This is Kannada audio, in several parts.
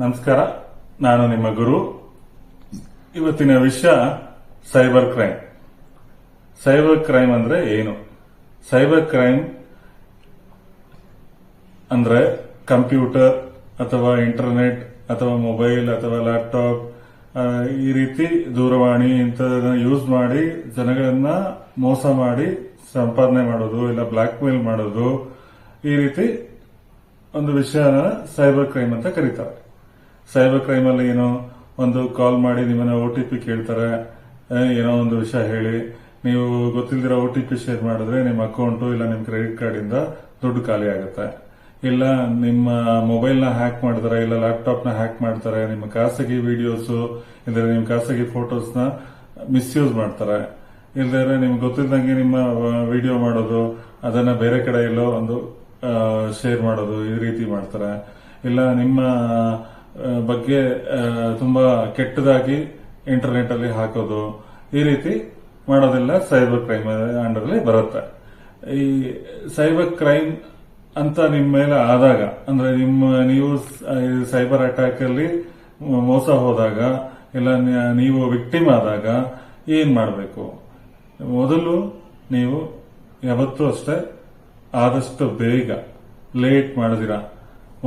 ನಮಸ್ಕಾರ, ನಾನು ನಿಮ್ಮ ಗುರು. ಇವತ್ತಿನ ವಿಷಯ ಸೈಬರ್ ಕ್ರೈಮ್. ಸೈಬರ್ ಕ್ರೈಮ್ ಅಂದ್ರೆ ಏನು? ಸೈಬರ್ ಕ್ರೈಮ್ ಅಂದ್ರೆ ಕಂಪ್ಯೂಟರ್ ಅಥವಾ ಇಂಟರ್ನೆಟ್ ಅಥವಾ ಮೊಬೈಲ್ ಅಥವಾ ಲ್ಯಾಪ್ಟಾಪ್ ಈ ರೀತಿ ದೂರವಾಣಿ ಇಂಥದನ್ನ ಯೂಸ್ ಮಾಡಿ ಜನಗಳನ್ನ ಮೋಸ ಮಾಡಿ ಸಂಪಾದನೆ ಮಾಡೋದು, ಇಲ್ಲ ಬ್ಲಾಕ್ ಮೇಲ್ ಮಾಡೋದು, ಈ ರೀತಿ ಒಂದು ವಿಷಯನ ಸೈಬರ್ ಕ್ರೈಮ್ ಅಂತ ಕರೀತಾರೆ. ಸೈಬರ್ ಕ್ರೈಮ್ ಅಲ್ಲಿ ಏನೋ ಒಂದು ಕಾಲ್ ಮಾಡಿ ನಿಮ್ಮನ್ನ OTP ಕೇಳ್ತಾರೆ, ಏನೋ ಒಂದು ವಿಷಯ ಹೇಳಿ, ನೀವು ಗೊತ್ತಿಲ್ದಿರೋ OTP ಶೇರ್ ಮಾಡಿದ್ರೆ ನಿಮ್ಮ ಅಕೌಂಟ್ ಇಲ್ಲ ನಿಮ್ಮ ಕ್ರೆಡಿಟ್ ಕಾರ್ಡ್ ಇಂದ ದುಡ್ಡು ಖಾಲಿ ಆಗುತ್ತೆ. ಇಲ್ಲ ನಿಮ್ಮ ಮೊಬೈಲ್ ನ ಹ್ಯಾಕ್ ಮಾಡ್ತಾರೆ, ಇಲ್ಲ ಲ್ಯಾಪ್ಟಾಪ್ ನ ಹ್ಯಾಕ್ ಮಾಡ್ತಾರೆ, ನಿಮ್ಮ ಖಾಸಗಿ ವಿಡಿಯೋಸ್ ಇಲ್ಲದ್ರೆ ನಿಮ್ಮ ಖಾಸಗಿ ಫೋಟೋಸ್ ನ ಮಿಸ್ಯೂಸ್ ಮಾಡ್ತಾರೆ. ಇಲ್ಲದ್ರೆ ನಿಮ್ಗೆ ಗೊತ್ತಿಲ್ದಂಗೆ ನಿಮ್ಮ ವಿಡಿಯೋ ಮಾಡೋದು, ಅದನ್ನ ಬೇರೆ ಕಡೆ ಎಲ್ಲೋ ಒಂದು ಶೇರ್ ಮಾಡೋದು, ಈ ರೀತಿ ಮಾಡ್ತಾರೆ. ಇಲ್ಲ ನಿಮ್ಮ ಬಗ್ಗೆ ತುಂಬಾ ಕೆಟ್ಟದಾಗಿ ಇಂಟರ್ನೆಟ್ ಅಲ್ಲಿ ಹಾಕೋದು, ಈ ರೀತಿ ಮಾಡೋದೆಲ್ಲ ಸೈಬರ್ ಕ್ರೈಮ್ ಅಂಡರ್ ಅಲ್ಲಿ ಬರುತ್ತೆ. ಈ ಸೈಬರ್ ಕ್ರೈಮ್ ಅಂತ ನಿಮ್ಮ ಮೇಲೆ ಆದಾಗ, ಅಂದ್ರೆ ನೀವು ಸೈಬರ್ ಅಟ್ಯಾಕ್ ಅಲ್ಲಿ ಮೋಸ ಹೋದಾಗ, ಇಲ್ಲ ನೀವು ವಿಕ್ಟಿಮ್ ಆದಾಗ ಏನ್ ಮಾಡಬೇಕು? ಮೊದಲು ನೀವು ಯಾವತ್ತೂ ಅಷ್ಟೇ ಆದಷ್ಟು ಬೇಗ, ಲೇಟ್ ಮಾಡದಿರ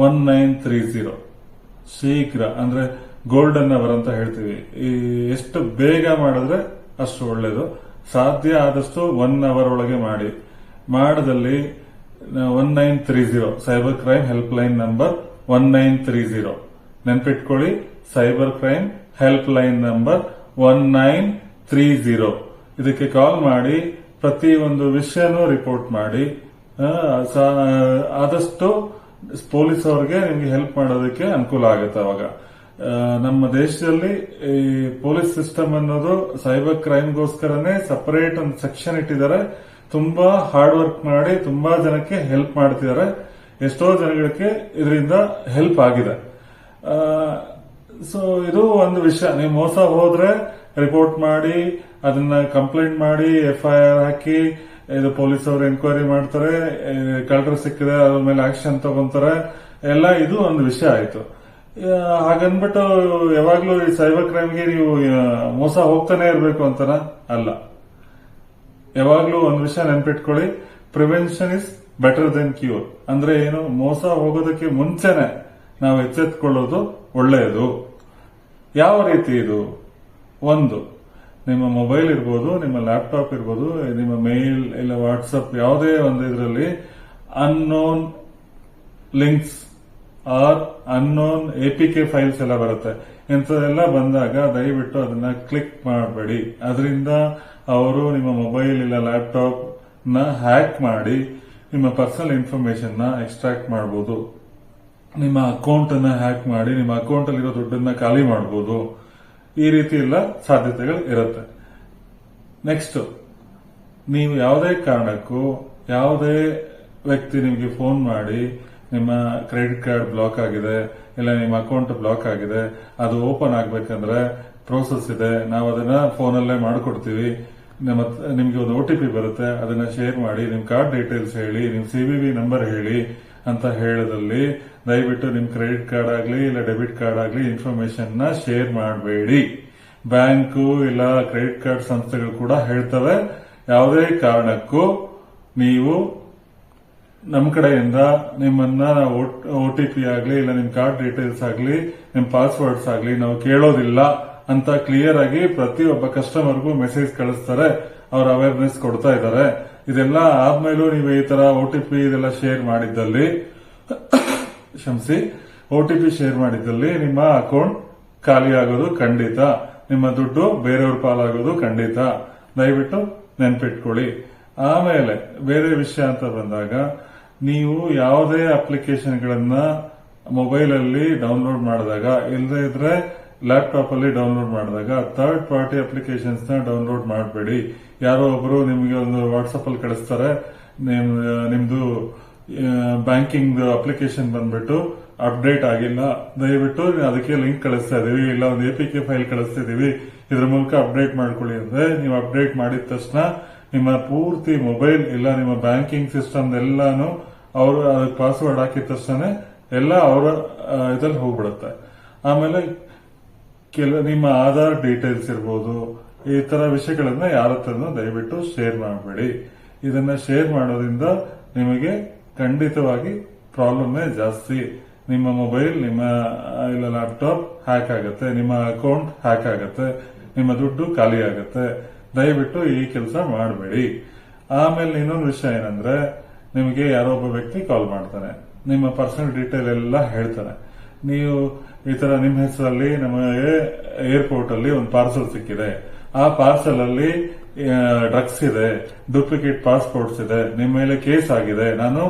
1930 ಶೀಘ್ರ, ಅಂದ್ರೆ ಗೋಲ್ಡನ್ ಅವರ್ ಅಂತ ಹೇಳ್ತೀವಿ, ಎಷ್ಟು ಬೇಗ ಮಾಡಿದ್ರೆ ಅಷ್ಟು ಒಳ್ಳೇದು. ಸಾಧ್ಯ ಆದಷ್ಟು 1 ಅವರ್ ಒಳಗೆ ಮಾಡಿ. ಮಾಡದಲ್ಲಿ 1930 cyber crime help line number 1930 ನೆನ್ಪಿಟ್ಕೊಳ್ಳಿ. Cyber crime help line number 1930 ಇದಕ್ಕೆ ಕಾಲ್ ಮಾಡಿ ಪ್ರತಿ ಒಂದು ವಿಷಯನೂ ರಿಪೋರ್ಟ್ ಮಾಡಿ. ಆದಷ್ಟು ಪೊಲೀಸ್ ಅವರಿಗೆ ನಿಮ್ಗೆ ಹೆಲ್ಪ್ ಮಾಡೋದಕ್ಕೆ ಅನುಕೂಲ ಆಗುತ್ತೆ. ಅವಾಗ ನಮ್ಮ ದೇಶದಲ್ಲಿ ಈ ಪೊಲೀಸ್ ಸಿಸ್ಟಮ್ ಅನ್ನೋದು ಸೈಬರ್ ಕ್ರೈಮ್ಗೋಸ್ಕರನೇ ಸಪರೇಟ್ ಒಂದು ಸೆಕ್ಷನ್ ಇಟ್ಟಿದ್ದಾರೆ. ತುಂಬಾ ಹಾರ್ಡ್ ವರ್ಕ್ ಮಾಡಿ ತುಂಬಾ ಜನಕ್ಕೆ ಹೆಲ್ಪ್ ಮಾಡ್ತಿದ್ದಾರೆ. ಎಷ್ಟೋ ಜನಗಳಿಗೆ ಇದರಿಂದ ಹೆಲ್ಪ್ ಆಗಿದೆ. ಸೊ ಇದು ಒಂದು ವಿಷಯ. ನೀವು ಮೋಸ ಹೋದ್ರೆ ರಿಪೋರ್ಟ್ ಮಾಡಿ, ಅದನ್ನ ಕಂಪ್ಲೇಂಟ್ ಮಾಡಿ, FIR ಹಾಕಿ, ಇದು ಪೊಲೀಸ್ ಅವರು ಎನ್ಕ್ವೈರಿ ಮಾಡ್ತಾರೆ, ಕಳ್ಳರು ಸಿಕ್ಕಿದೆ ಅದ್ರ ಮೇಲೆ ಆಕ್ಷನ್ ತಗೊಂತಾರೆ. ಎಲ್ಲ ಇದು ಒಂದು ವಿಷಯ ಆಯ್ತು. ಹಾಗನ್ಬಿಟ್ಟು ಯಾವಾಗ್ಲೂ ಈ ಸೈಬರ್ ಕ್ರೈಮ್ಗೆ ನೀವು ಮೋಸ ಹೋಗ್ತಾನೆ ಇರಬೇಕು ಅಂತನ ಅಲ್ಲ. ಯಾವಾಗ್ಲೂ ಒಂದು ವಿಷಯ ನೆನ್ಪಿಟ್ಕೊಳ್ಳಿ, prevention is better then cure. ಅಂದ್ರೆ ಏನು? ಮೋಸ ಹೋಗೋದಕ್ಕೆ ಮುಂಚೆನೆ ನಾವು ಎಚ್ಚೆತ್ಕೊಳ್ಳೋದು ಒಳ್ಳೆಯದು. ಯಾವ ರೀತಿ ಇದು? ಒಂದು, ನಿಮ್ಮ ಮೊಬೈಲ್ ಇರ್ಬೋದು, ನಿಮ್ಮ ಲ್ಯಾಪ್ಟಾಪ್ ಇರ್ಬೋದು, ನಿಮ್ಮ ಮೇಲ್ ಇಲ್ಲ ವಾಟ್ಸಪ್ ಯಾವುದೇ ಒಂದು ಇದರಲ್ಲಿ unknown links or unknown APK files ಎಲ್ಲ ಬರುತ್ತೆ. ಇಂಥದೆಲ್ಲ ಬಂದಾಗ ದಯವಿಟ್ಟು ಅದನ್ನ ಕ್ಲಿಕ್ ಮಾಡಬೇಡಿ. ಅದರಿಂದ ಅವರು ನಿಮ್ಮ ಮೊಬೈಲ್ ಇಲ್ಲ ಲ್ಯಾಪ್ಟಾಪ್ ನ ಹ್ಯಾಕ್ ಮಾಡಿ ನಿಮ್ಮ ಪರ್ಸನಲ್ ಇನ್ಫಾರ್ಮೇಶನ್ ನ ಎಕ್ಸ್ಟ್ರಾಕ್ಟ್ ಮಾಡಬಹುದು. ನಿಮ್ಮ ಅಕೌಂಟ್ ಅನ್ನ ಹ್ಯಾಕ್ ಮಾಡಿ ನಿಮ್ಮ ಅಕೌಂಟ್ ಅಲ್ಲಿರೋ ದುಡ್ಡನ್ನ ಖಾಲಿ ಮಾಡಬಹುದು. ಈ ರೀತಿ ಎಲ್ಲ ಸಾಧ್ಯತೆಗಳು ಇರುತ್ತೆ. ನೆಕ್ಸ್ಟ್, ನೀವು ಯಾವುದೇ ಕಾರಣಕ್ಕೂ ಯಾವುದೇ ವ್ಯಕ್ತಿ ನಿಮಗೆ ಫೋನ್ ಮಾಡಿ ನಿಮ್ಮ ಕ್ರೆಡಿಟ್ ಕಾರ್ಡ್ ಬ್ಲಾಕ್ ಆಗಿದೆ, ಇಲ್ಲ ನಿಮ್ಮ ಅಕೌಂಟ್ ಬ್ಲಾಕ್ ಆಗಿದೆ, ಅದು ಓಪನ್ ಆಗ್ಬೇಕಂದ್ರೆ ಪ್ರೋಸೆಸ್ ಇದೆ, ನಾವು ಅದನ್ನ ಫೋನಲ್ಲೇ ಮಾಡಿಕೊಡ್ತೀವಿ, ನಿಮ್ಗೆ ಒಂದು OTP ಬರುತ್ತೆ, ಅದನ್ನ ಶೇರ್ ಮಾಡಿ, ನಿಮ್ ಕಾರ್ಡ್ ಡೀಟೇಲ್ಸ್ ಹೇಳಿ, ನಿಮ್ CVV ನಂಬರ್ ಹೇಳಿ ಅಂತ ಹೇಳದಲ್ಲಿ ದಯವಿಟ್ಟು ನಿಮ್ ಕ್ರೆಡಿಟ್ ಕಾರ್ಡ್ ಆಗ್ಲಿ ಇಲ್ಲ ಡೆಬಿಟ್ ಕಾರ್ಡ್ ಆಗ್ಲಿ ಇನ್ಫಾರ್ಮೇಶನ್ ನ ಶೇರ್ ಮಾಡಬೇಡಿ. ಬ್ಯಾಂಕು ಇಲ್ಲ ಕ್ರೆಡಿಟ್ ಕಾರ್ಡ್ ಸಂಸ್ಥೆಗಳು ಕೂಡ ಹೇಳ್ತವೆ, ಯಾವುದೇ ಕಾರಣಕ್ಕೂ ನೀವು ನಮ್ಮ ಕಡೆಯಿಂದ ನಿಮ್ಮನ್ನ OTP ಆಗ್ಲಿ ಇಲ್ಲ ನಿಮ್ ಕಾರ್ಡ್ ಡೀಟೇಲ್ಸ್ ಆಗ್ಲಿ ನಿಮ್ ಪಾಸ್ವರ್ಡ್ಸ್ ಆಗ್ಲಿ ನಾವು ಕೇಳೋದಿಲ್ಲ ಅಂತ ಕ್ಲಿಯರ್ ಆಗಿ ಪ್ರತಿಯೊಬ್ಬ ಕಸ್ಟಮರ್ಗೂ ಮೆಸೇಜ್ ಕಳಿಸ್ತಾರೆ. ಅವ್ರ ಅವೇರ್ನೆಸ್ ಕೊಡ್ತಾ ಇದ್ದಾರೆ. ಇದೆಲ್ಲ ಆದ್ಮೇಲೂ ನೀವು ಈ ತರ OTP ಇದೆಲ್ಲ ಶೇರ್ ಮಾಡಿದ್ದಲ್ಲಿ OTP ಶೇರ್ ಮಾಡಿದ್ದಲ್ಲಿ ನಿಮ್ಮ ಅಕೌಂಟ್ ಖಾಲಿ ಆಗೋದು ಖಂಡಿತ, ನಿಮ್ಮ ದುಡ್ಡು ಬೇರೆಯವ್ರ ಪಾಲಾಗೋದು ಖಂಡಿತ. ದಯವಿಟ್ಟು ನೆನ್ಪಿಟ್ಕೊಳ್ಳಿ. ಆಮೇಲೆ ಬೇರೆ ವಿಷಯ ಅಂತ ಬಂದಾಗ, ನೀವು ಯಾವುದೇ ಅಪ್ಲಿಕೇಶನ್ಗಳನ್ನ ಮೊಬೈಲ್ ಅಲ್ಲಿ ಡೌನ್ಲೋಡ್ ಮಾಡಿದಾಗ, ಇಲ್ಲದೇ ಇದ್ರೆ ಲ್ಯಾಪ್ಟಾಪ್ ಅಲ್ಲಿ ಡೌನ್ಲೋಡ್ ಮಾಡಿದಾಗ ಥರ್ಡ್ ಪಾರ್ಟಿ ಅಪ್ಲಿಕೇಶನ್ಸ್ ನ ಡೌನ್ಲೋಡ್ ಮಾಡಬೇಡಿ. ಯಾರೋ ಒಬ್ರು ನಿಮಗೆ ಒಂದು ವಾಟ್ಸ್ಆಪ್ ಅಲ್ಲಿ ಕಳಿಸ್ತಾರೆ, ನಿಮ್ದು ಬ್ಯಾಂಕಿಂಗ್ ಅಪ್ಲಿಕೇಶನ್ ಬಂದ್ಬಿಟ್ಟು ಅಪ್ಡೇಟ್ ಆಗಿಲ್ಲ, ದಯವಿಟ್ಟು ಅದಕ್ಕೆ ಲಿಂಕ್ ಕಳಿಸ್ತಾ ಇದೀವಿ, ಇಲ್ಲ ಒಂದು APK ಫೈಲ್ ಕಳಿಸ್ತಾ ಇದೀವಿ, ಇದ್ರ ಮೂಲಕ ಅಪ್ಡೇಟ್ ಮಾಡ್ಕೊಳ್ಳಿ ಅಂದ್ರೆ ನೀವು ಅಪ್ಡೇಟ್ ಮಾಡಿದ ತಕ್ಷಣ ನಿಮ್ಮ ಪೂರ್ತಿ ಮೊಬೈಲ್ ಇಲ್ಲ ನಿಮ್ಮ ಬ್ಯಾಂಕಿಂಗ್ ಸಿಸ್ಟಮ್ ಎಲ್ಲಾನು ಅವರು ಅದಕ್ಕೆ ಪಾಸ್ವರ್ಡ್ ಹಾಕಿದ ತಕ್ಷಣ ಎಲ್ಲ ಅವರ ಇದ್ರಲ್ಲಿ ಹೋಗ್ಬಿಡುತ್ತೆ. ಆಮೇಲೆ ನಿಮ್ಮ ಆಧಾರ್ ಡೀಟೇಲ್ಸ್ ಇರ್ಬೋದು, ಈ ತರ ವಿಷಯಗಳನ್ನ ಯಾರ ಹತ್ರನೂ ದಯವಿಟ್ಟು ಶೇರ್ ಮಾಡಬೇಡಿ. ಇದನ್ನ ಶೇರ್ ಮಾಡೋದ್ರಿಂದ ನಿಮಗೆ ಖಂಡಿತವಾಗಿ ಪ್ರಾಬ್ಲಮ್ಮೇ ಜಾಸ್ತಿ. ನಿಮ್ಮ ಮೊಬೈಲ್, ನಿಮ್ಮ ಇಲ್ಲ ಲ್ಯಾಪ್ಟಾಪ್ ಹ್ಯಾಕ್ ಆಗುತ್ತೆ, ನಿಮ್ಮ ಅಕೌಂಟ್ ಹ್ಯಾಕ್ ಆಗುತ್ತೆ, ನಿಮ್ಮ ದುಡ್ಡು ಖಾಲಿ ಆಗುತ್ತೆ. ದಯವಿಟ್ಟು ಈ ಕೆಲಸ ಮಾಡಬೇಡಿ. ಆಮೇಲೆ ಇನ್ನೊಂದು ವಿಷಯ ಏನಂದ್ರೆ, ನಿಮಗೆ ಯಾರೋ ಒಬ್ಬ ವ್ಯಕ್ತಿ ಕಾಲ್ ಮಾಡ್ತಾನೆ, ನಿಮ್ಮ ಪರ್ಸನಲ್ ಡೀಟೇಲ್ ಎಲ್ಲ ಹೇಳ್ತಾನೆ. ನೀವು ಈ ತರ ನಿಮ್ಮ ಹೆಸರಲ್ಲಿ ನಮಗೆ ಏರ್ಪೋರ್ಟ್ ಅಲ್ಲಿ ಒಂದು ಪಾರ್ಸಲ್ ಸಿಕ್ಕಿದೆ, ಆ ಪಾರ್ಸಲ್ ಅಲ್ಲಿ ಡ್ರಗ್ಸ್ ಇದೆ, ಡೂಪ್ಲಿಕೇಟ್ ಪಾಸ್ಪೋರ್ಟ್ಸ್ ಇದೆ, ನಿಮ್ಮ ಮೇಲೆ ಕೇಸ್ ಆಗಿದೆ, ನಾನು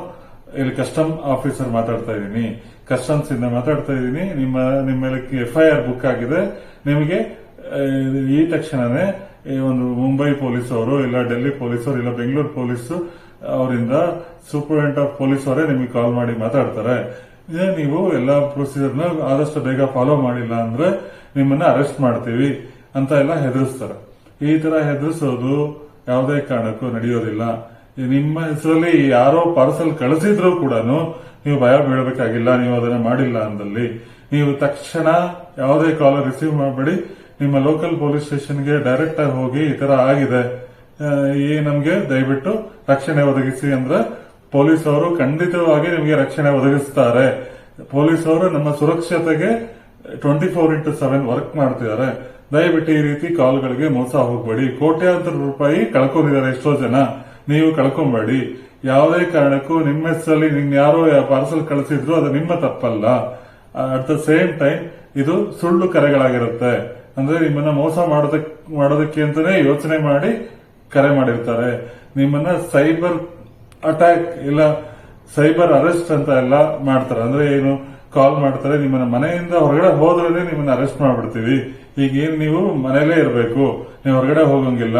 ಇಲ್ಲಿ ಕಸ್ಟಮ್ ಆಫೀಸರ್ ಮಾತಾಡ್ತಾ ಇದ್ದೀನಿ, ಕಸ್ಟಮ್ಸ್ ಇಂದ ಮಾತಾಡ್ತಾ ಇದ್ದೀನಿ, ನಿಮ್ಮ ಮೇಲೆ FIR ಬುಕ್ ಆಗಿದೆ, ನಿಮಗೆ ಈ ತಕ್ಷಣನೇ ಒಂದು ಮುಂಬೈ ಪೊಲೀಸ್ ಅವರು ಇಲ್ಲ ಡೆಲ್ಲಿ ಪೊಲೀಸ್ ಅವರು ಇಲ್ಲ ಬೆಂಗಳೂರು ಪೊಲೀಸ್ ಅವರಿಂದ ಸೂಪರಿಂಟೆಂಡೆಂಟ್ ಆಫ್ ಪೊಲೀಸ್ ಅವರೇ ನಿಮಗೆ ಕಾಲ್ ಮಾಡಿ ಮಾತಾಡ್ತಾರೆ. ನೀವು ಎಲ್ಲಾ ಪ್ರೊಸೀಜರ್ನ ಆದಷ್ಟು ಬೇಗ ಫಾಲೋ ಮಾಡಿಲ್ಲ ಅಂದ್ರೆ ನಿಮ್ಮನ್ನ ಅರೆಸ್ಟ್ ಮಾಡ್ತೀವಿ ಅಂತ ಎಲ್ಲ ಹೆದರಿಸ್ತಾರೆ. ಈ ತರ ಹೆದರಿಸೋದು ಯಾವುದೇ ಕಾರಣಕ್ಕೂ ನಡೆಯೋದಿಲ್ಲ. ನಿಮ್ಮ ಹೆಸರಲ್ಲಿ ಯಾರೋ ಪಾರ್ಸಲ್ ಕಳಿಸಿದ್ರು ಕೂಡ ನೀವು ಭಯ ಬೀಳಬೇಕಾಗಿಲ್ಲ. ನೀವು ಅದನ್ನ ಮಾಡಿಲ್ಲ ಅಂದಲ್ಲಿ ನೀವು ತಕ್ಷಣ ಯಾವುದೇ ಕಾಲ್ ರಿಸೀವ್ ಮಾಡಬೇಡಿ. ನಿಮ್ಮ ಲೋಕಲ್ ಪೊಲೀಸ್ ಸ್ಟೇಷನ್ಗೆ ಡೈರೆಕ್ಟ್ ಆಗಿ ಹೋಗಿ ಈ ತರ ಆಗಿದೆ, ನಮ್ಗೆ ದಯವಿಟ್ಟು ರಕ್ಷಣೆ ಒದಗಿಸಿ ಅಂದ್ರೆ ಪೊಲೀಸ್ ಅವರು ಖಂಡಿತವಾಗಿ ನಿಮಗೆ ರಕ್ಷಣೆ ಒದಗಿಸ್ತಾರೆ. ಪೊಲೀಸ್ ಅವರು ನಮ್ಮ ಸುರಕ್ಷತೆಗೆ 24x7 ವರ್ಕ್ ಮಾಡ್ತಿದ್ದಾರೆ. ದಯವಿಟ್ಟು ಈ ರೀತಿ ಕಾಲ್ಗಳಿಗೆ ಮೋಸ ಹೋಗಬೇಡಿ. ಕೋಟ್ಯಾಂತರ ರೂಪಾಯಿ ಕಳ್ಕೊಂಡಿದ್ದಾರೆ ಎಷ್ಟೋ ಜನ, ನೀವು ಕಳ್ಕೊಂಬೇಡಿ. ಯಾವುದೇ ಕಾರಣಕ್ಕೂ ನಿಮ್ಮ ಹೆಸರಲ್ಲಿ ಯಾರೋ ಪಾರ್ಸಲ್ ಕಳಿಸಿದ್ರು ಅದು ನಿಮ್ಮ ತಪ್ಪಲ್ಲ. ಅಟ್ ದ ಸೇಮ್ ಟೈಮ್ ಇದು ಸುಳ್ಳು ಕರೆಗಳಾಗಿರುತ್ತೆ. ಅಂದ್ರೆ ನಿಮ್ಮನ್ನ ಮೋಸ ಮಾಡೋದಕ್ಕೆ ಅಂತಾನೆ ಯೋಚನೆ ಮಾಡಿ ಕರೆ ಮಾಡಿರ್ತಾರೆ. ನಿಮ್ಮನ್ನ ಸೈಬರ್ ಅಟ್ಯಾಕ್ ಇಲ್ಲ ಸೈಬರ್ ಅರೆಸ್ಟ್ ಅಂತ ಎಲ್ಲ ಮಾಡ್ತಾರೆ. ಅಂದ್ರೆ ಏನು, ಕಾಲ್ ಮಾಡ್ತಾರೆ, ನಿಮ್ಮನ್ನ ಮನೆಯಿಂದ ಹೊರಗಡೆ ಹೋದ್ರೆ ನಿಮ್ಮನ್ನ ಅರೆಸ್ಟ್ ಮಾಡ್ಬಿಡ್ತೀವಿ, ಈಗೇನು ನೀವು ಮನೇಲೇ ಇರಬೇಕು, ನೀವು ಹೊರಗಡೆ ಹೋಗಂಗಿಲ್ಲ,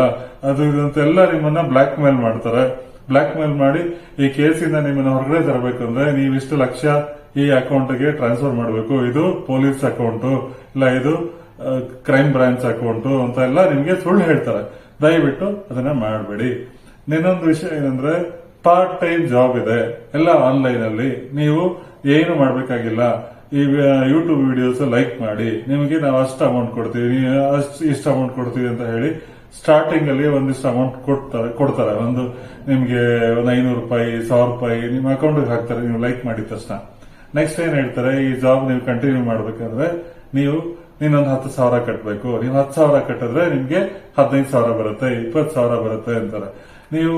ಅದು ಇದಂತೆಲ್ಲ ನಿಮ್ಮನ್ನ ಬ್ಲಾಕ್ ಮೇಲ್ ಮಾಡ್ತಾರೆ. ಬ್ಲಾಕ್ ಮೇಲ್ ಮಾಡಿ ಈ ಕೇಸಿಂದ ನಿಮ್ಮನ್ನ ಹೊರಗಡೆ ತರಬೇಕು ಅಂದ್ರೆ ನೀವು ಇಷ್ಟು ಲಕ್ಷ ಈ ಅಕೌಂಟ್ಗೆ ಟ್ರಾನ್ಸ್ಫರ್ ಮಾಡಬೇಕು, ಇದು ಪೊಲೀಸ್ ಅಕೌಂಟ್ ಇಲ್ಲ ಇದು ಕ್ರೈಮ್ ಬ್ರಾಂಚ್ ಅಕೌಂಟ್ ಅಂತ ಎಲ್ಲ ನಿಮ್ಗೆ ಸುಳ್ಳು ಹೇಳ್ತಾರೆ. ದಯವಿಟ್ಟು ಅದನ್ನ ಮಾಡಬೇಡಿ. ಇನ್ನೊಂದು ವಿಷಯ ಏನಂದ್ರೆ, ಪಾರ್ಟ್ ಟೈಮ್ ಜಾಬ್ ಇದೆ ಎಲ್ಲ ಆನ್ಲೈನ್ ಅಲ್ಲಿ, ನೀವು ಏನು ಮಾಡ್ಬೇಕಾಗಿಲ್ಲ. ಈ ಯೂಟ್ಯೂಬ್ ವಿಡಿಯೋಸ್ ಲೈಕ್ ಮಾಡಿ, ನಿಮಗೆ ನಾವು ಅಷ್ಟು ಅಮೌಂಟ್ ಕೊಡ್ತೀವಿ, ಇಷ್ಟು ಅಮೌಂಟ್ ಕೊಡ್ತೀವಿ ಅಂತ ಹೇಳಿ ಸ್ಟಾರ್ಟಿಂಗ್ ಅಲ್ಲಿ ಒಂದಿಷ್ಟು ಅಮೌಂಟ್ ಕೊಡ್ತಾರೆ. ನಿಮ್ಗೆ ಒಂದು 500 ರೂಪಾಯಿ 1000 ರೂಪಾಯಿ ನಿಮ್ಮ ಅಕೌಂಟ್ಗೆ ಹಾಕ್ತಾರೆ ನೀವು ಲೈಕ್ ಮಾಡಿದ ತಕ್ಷಣ. ನೆಕ್ಸ್ಟ್ ಏನ್ ಹೇಳ್ತಾರೆ, ಈ ಜಾಬ್ ನೀವು ಕಂಟಿನ್ಯೂ ಮಾಡ್ಬೇಕಂದ್ರೆ ನೀವು ಇನ್ನೊಂದು 10,000 ಕಟ್ಟಬೇಕು. ನೀವು 10,000 ಕಟ್ಟಿದ್ರೆ ನಿಮ್ಗೆ 15,000 ಬರುತ್ತೆ, 20,000 ಬರುತ್ತೆ ಅಂತಾರೆ. ನೀವು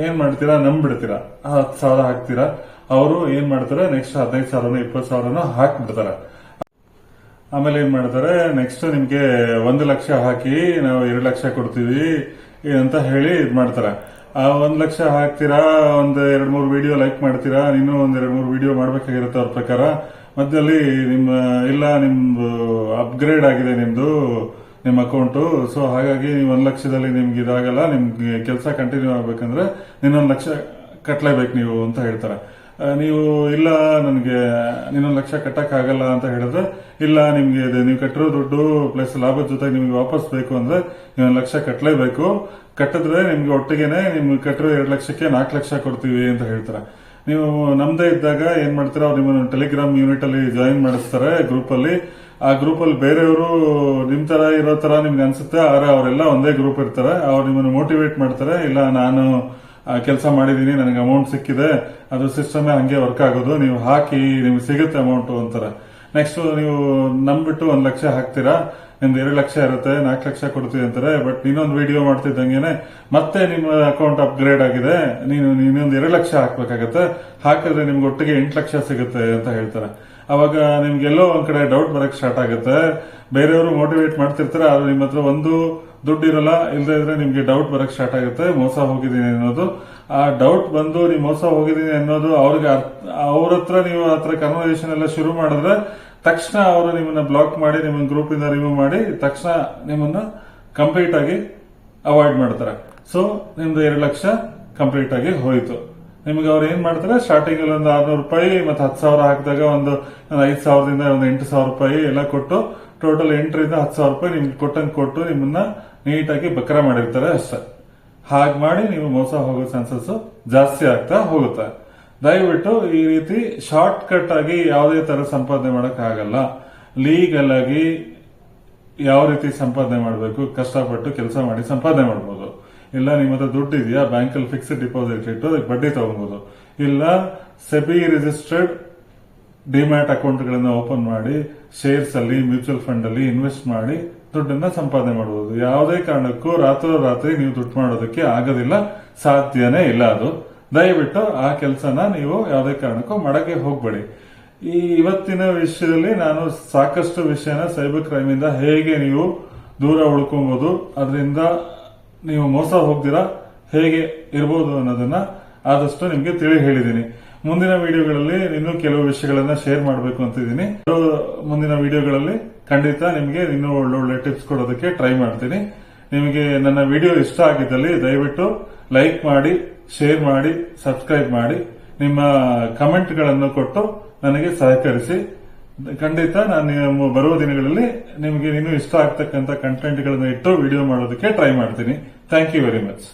ಏನ್ ಮಾಡ್ತೀರಾ, ನಂಬಿಡ್ತೀರಾ, 10,000 ಹಾಕ್ತೀರಾ. ಅವರು ಏನ್ ಮಾಡ್ತಾರೆ, ನೆಕ್ಸ್ಟ್ 15,000 20,000 ಹಾಕ್ಬಿಡ್ತಾರೆ. ಆಮೇಲೆ ಏನ್ ಮಾಡ್ತಾರೆ, ನೆಕ್ಸ್ಟ್ ನಿಮ್ಗೆ 1 ಲಕ್ಷ ಹಾಕಿ ನಾವು 2 ಲಕ್ಷ ಕೊಡ್ತೀವಿ ಅಂತ ಹೇಳಿ ಇದ್ ಮಾಡ್ತಾರೆ. ಆ 1 ಲಕ್ಷ ಹಾಕ್ತೀರಾ, ಒಂದ್ 2-3 ವಿಡಿಯೋ ಲೈಕ್ ಮಾಡ್ತೀರಾ, ನೀನು ಒಂದ್ 2-3 ವಿಡಿಯೋ ಮಾಡ್ಬೇಕಾಗಿರುತ್ತೆ ಅವ್ರ ಪ್ರಕಾರ. ಮಧ್ಯದಲ್ಲಿ ನಿಮ್ದು ಅಪ್ಗ್ರೇಡ್ ಆಗಿದೆ ನಿಮ್ಮ ಅಕೌಂಟು, ಸೊ ಹಾಗಾಗಿ ನೀವು 1 ಲಕ್ಷದಲ್ಲಿ ನಿಮ್ಗೆ ಇದಾಗಲ್ಲ, ನಿಮ್ಗೆ ಕೆಲಸ ಕಂಟಿನ್ಯೂ ಆಗ್ಬೇಕಂದ್ರೆ ಇನ್ನೊಂದು 1 ಲಕ್ಷ ಕಟ್ಲೇಬೇಕು ನೀವು ಅಂತ ಹೇಳ್ತಾರೆ. ನೀವು ಇಲ್ಲ ನನಗೆ 1 ಲಕ್ಷ ಕಟ್ಟಕ್ ಆಗಲ್ಲ ಅಂತ ಹೇಳಿದ್ರೆ, ಇಲ್ಲ ನಿಮ್ಗೆ ನೀವು ಕಟ್ಟಿರೋ ದುಡ್ಡು ಪ್ಲಸ್ ಲಾಭದ ಜೊತೆ ನಿಮ್ಗೆ ವಾಪಸ್ ಬೇಕು ಅಂದ್ರೆ ನೀವು 1 ಲಕ್ಷ ಕಟ್ಟಲೇಬೇಕು. ಕಟ್ಟಿದ್ರೆ ನಿಮ್ಗೆ ಒಟ್ಟಿಗೆನೆ ನಿಮ್ಗೆ ಕಟ್ಟಿರೋ 2 ಲಕ್ಷಕ್ಕೆ 4 ಲಕ್ಷ ಕೊಡ್ತೀವಿ ಅಂತ ಹೇಳ್ತಾರೆ. ನೀವು ನಮ್ದೇ ಇದ್ದಾಗ ಏನ್ ಮಾಡ್ತೀರಾ, ಅವ್ರು ನಿಮ್ಮನ್ನು ಟೆಲಿಗ್ರಾಮ್ ಯೂನಿಟ್ ಅಲ್ಲಿ ಜಾಯಿನ್ ಮಾಡಿಸ್ತಾರೆ ಗ್ರೂಪ್ ಅಲ್ಲಿ. ಆ ಗ್ರೂಪ್ ಅಲ್ಲಿ ಬೇರೆಯವರು ನಿಮ್ ತರ ಇರೋ ತರ ನಿಮ್ಗೆ ಅನ್ಸುತ್ತೆ, ಆದ್ರೆ ಅವರೆಲ್ಲ ಒಂದೇ ಗ್ರೂಪ್ ಇರ್ತಾರೆ. ಅವ್ರು ನಿಮ್ಮನ್ನು ಮೋಟಿವೇಟ್ ಮಾಡ್ತಾರೆ, ಇಲ್ಲ ನಾನು ಕೆಲಸ ಮಾಡಿದೀನಿ, ನನಗೆ ಅಮೌಂಟ್ ಸಿಕ್ಕಿದೆ, ಅದು ಸಿಸ್ಟಮೇ ಹಂಗೆ ವರ್ಕ್ ಆಗೋದು, ನೀವು ಹಾಕಿ ನಿಮ್ಗೆ ಸಿಗುತ್ತೆ ಅಮೌಂಟ್ ಅಂತಾರೆ. ನೆಕ್ಸ್ಟ್ ನೀವು ನಂಬಿಟ್ಟು 1 ಲಕ್ಷ ಹಾಕ್ತೀರಾ, ನಿಮ್ದು 2 ಲಕ್ಷ ಇರುತ್ತೆ, 4 ಲಕ್ಷ ಕೊಡ್ತೀವಿ ಅಂತಾರೆ. ಬಟ್ ಇನ್ನೊಂದು ವಿಡಿಯೋ ಮಾಡ್ತಿದ್ದಂಗೆನೆ ಮತ್ತೆ ನಿಮ್ಮ ಅಕೌಂಟ್ ಅಪ್ಗ್ರೇಡ್ ಆಗಿದೆ, ಇನ್ನೊಂದು 2 ಲಕ್ಷ ಹಾಕ್ಬೇಕಾಗತ್ತೆ, ಹಾಕಿದ್ರೆ ನಿಮ್ಗೆ ಒಟ್ಟಿಗೆ 8 ಲಕ್ಷ ಸಿಗುತ್ತೆ ಅಂತ ಹೇಳ್ತಾರೆ. ಅವಾಗ ನಿಮ್ಗೆಲ್ಲೋ ಒಂದ್ ಕಡೆ ಡೌಟ್ ಬರಕ್ ಸ್ಟಾರ್ಟ್ ಆಗುತ್ತೆ. ಬೇರೆಯವರು ಮೋಟಿವೇಟ್ ಮಾಡ್ತಿರ್ತಾರೆ, ಆದ್ರೆ ನಿಮ್ಮ ಹತ್ರ ಒಂದು ದುಡ್ಡು ಇರಲ್ಲ, ಇಲ್ಲದೆ ಇದ್ರೆ ನಿಮ್ಗೆ ಡೌಟ್ ಬರಕ್ ಸ್ಟಾರ್ಟ್ ಆಗುತ್ತೆ, ಮೋಸ ಹೋಗಿದ್ದೀನಿ ಅನ್ನೋದು. ಆ ಡೌಟ್ ಬಂದು ನೀವು ಮೋಸ ಹೋಗಿದ್ದೀನಿ ಅನ್ನೋದು ಅವ್ರಿಗೆ ಅವ್ರ ಹತ್ರ ನೀವು ಹತ್ರ ಕನ್ವರ್ಸೇಷನ್ ಎಲ್ಲ ಶುರು ಮಾಡಿದ್ರೆ ತಕ್ಷಣ ಅವರು ನಿಮ್ಮನ್ನ ಬ್ಲಾಕ್ ಮಾಡಿ ನಿಮ್ಮನ್ನ ಗ್ರೂಪ್ ಇಂದ ರಿಮೂವ್ ಮಾಡಿ ತಕ್ಷಣ ನಿಮ್ಮನ್ನ ಕಂಪ್ಲೀಟ್ ಆಗಿ ಅವಾಯ್ಡ್ ಮಾಡ್ತಾರೆ. ಸೊ ನಿಮ್ದು 2 ಲಕ್ಷ ಕಂಪ್ಲೀಟ್ ಆಗಿ ಹೋಯ್ತು. ನಿಮ್ಗೆ ಅವ್ರು ಏನ್ ಮಾಡ್ತಾರೆ, ಸ್ಟಾರ್ಟಿಂಗ್ ಅಲ್ಲಿ ಒಂದು 600 ರೂಪಾಯಿ ಮತ್ತೆ 10,000 ಹಾಕಿದಾಗ ಒಂದು 5,000ದಿಂದ ಒಂದು 8,000 ರೂಪಾಯಿ ಎಲ್ಲ ಕೊಟ್ಟು ಟೋಟಲ್ 8ರಿಂದ 10,000 ರೂಪಾಯಿ ನಿಮ್ಗೆ ಕೊಟ್ಟು ನಿಮ್ಮನ್ನ ನೀಟಾಗಿ ಬಕ್ರ ಮಾಡಿರ್ತಾರೆ ಅಷ್ಟೇ. ಹಾಗೆ ಮಾಡಿ ನೀವು ಮೋಸ ಹೋಗೋ ಚಾನ್ಸಸ್ ಜಾಸ್ತಿ ಆಗ್ತಾ ಹೋಗುತ್ತೆ. ದಯವಿಟ್ಟು ಈ ರೀತಿ ಶಾರ್ಟ್ ಕಟ್ ಆಗಿ ಯಾವುದೇ ತರ ಸಂಪಾದನೆ ಮಾಡಕ್ ಆಗಲ್ಲ. ಲೀಗಲ್ ಆಗಿ ಯಾವ ರೀತಿ ಸಂಪಾದನೆ ಮಾಡಬೇಕು, ಕಷ್ಟಪಟ್ಟು ಕೆಲಸ ಮಾಡಿ ಸಂಪಾದನೆ ಮಾಡಬಹುದು. ಇಲ್ಲ ನಿಮ್ಮ ಹತ್ರ ದುಡ್ಡು ಇದೆಯಾ, ಬ್ಯಾಂಕಲ್ಲಿ ಫಿಕ್ಸ್ಡ್ ಡಿಪಾಸಿಟ್ ಇಟ್ಟು ಅದಕ್ಕೆ ಬಡ್ಡಿ ತಗೊಬಹುದು. ಇಲ್ಲ ಸೆಬಿ ರಿಜಿಸ್ಟರ್ಡ್ ಡಿಮ್ಯಾಟ್ ಅಕೌಂಟ್ಗಳನ್ನು ಓಪನ್ ಮಾಡಿ ಶೇರ್ಸ್ ಅಲ್ಲಿ, ಮ್ಯೂಚುವಲ್ ಫಂಡ್ ಅಲ್ಲಿ ಇನ್ವೆಸ್ಟ್ ಮಾಡಿ ದುಡ್ಡನ್ನ ಸಂಪಾದನೆ ಮಾಡಬಹುದು. ಯಾವುದೇ ಕಾರಣಕ್ಕೂ ರಾತ್ರೋರಾತ್ರಿ ನೀವು ದುಡ್ಡು ಮಾಡೋದಕ್ಕೆ ಆಗೋದಿಲ್ಲ, ಸಾಧ್ಯನೇ ಇಲ್ಲ. ಅದು ದಯವಿಟ್ಟು ಆ ಕೆಲಸನ ನೀವು ಯಾವುದೇ ಕಾರಣಕ್ಕೂ ಮಾಡಕ್ಕೆ ಹೋಗ್ಬೇಡಿ. ಇವತ್ತಿನ ವಿಷಯದಲ್ಲಿ ನಾನು ಸಾಕಷ್ಟು ವಿಷಯನ ಸೈಬರ್ ಕ್ರೈಮ್ ಇಂದ ಹೇಗೆ ನೀವು ದೂರ ಉಳ್ಕೊಬಹುದು, ಅದರಿಂದ ನೀವು ಮೋಸ ಹೋಗ್ದಿರಾ ಹೇಗೆ ಇರ್ಬೋದು ಅನ್ನೋದನ್ನ ಆದಷ್ಟು ನಿಮ್ಗೆ ತಿಳಿ ಹೇಳಿದ್ದೀನಿ. ಮುಂದಿನ ವಿಡಿಯೋಗಳಲ್ಲಿ ಇನ್ನೂ ಕೆಲವು ವಿಷಯಗಳನ್ನ ಶೇರ್ ಮಾಡಬೇಕು ಅಂತಿದ್ದೀನಿ. ಮುಂದಿನ ವಿಡಿಯೋಗಳಲ್ಲಿ ಖಂಡಿತ ನಿಮ್ಗೆ ಇನ್ನೂ ಒಳ್ಳೊಳ್ಳೆ ಟಿಪ್ಸ್ ಕೊಡೋದಕ್ಕೆ ಟ್ರೈ ಮಾಡ್ತೀನಿ. ನಿಮಗೆ ನನ್ನ ವಿಡಿಯೋ ಇಷ್ಟ ಆಗಿದ್ದಲ್ಲಿ ದಯವಿಟ್ಟು ಲೈಕ್ ಮಾಡಿ, ಶೇರ್ ಮಾಡಿ, ಸಬ್ಸ್ಕ್ರೈಬ್ ಮಾಡಿ, ನಿಮ್ಮ ಕಮೆಂಟ್ ಗಳನ್ನು ಕೊಟ್ಟು ನನಗೆ ಸಹಕರಿಸಿ. ಖಂಡಿತ ನಾನು ಬರುವ ದಿನಗಳಲ್ಲಿ ನಿಮಗೆ ಇನ್ನೂ ಇಷ್ಟ ಆಗ್ತಕ್ಕಂಥ ಕಂಟೆಂಟ್ ಗಳನ್ನ ಇಟ್ಟು ವಿಡಿಯೋ ಮಾಡೋದಕ್ಕೆ ಟ್ರೈ ಮಾಡ್ತೀನಿ. Thank you very much.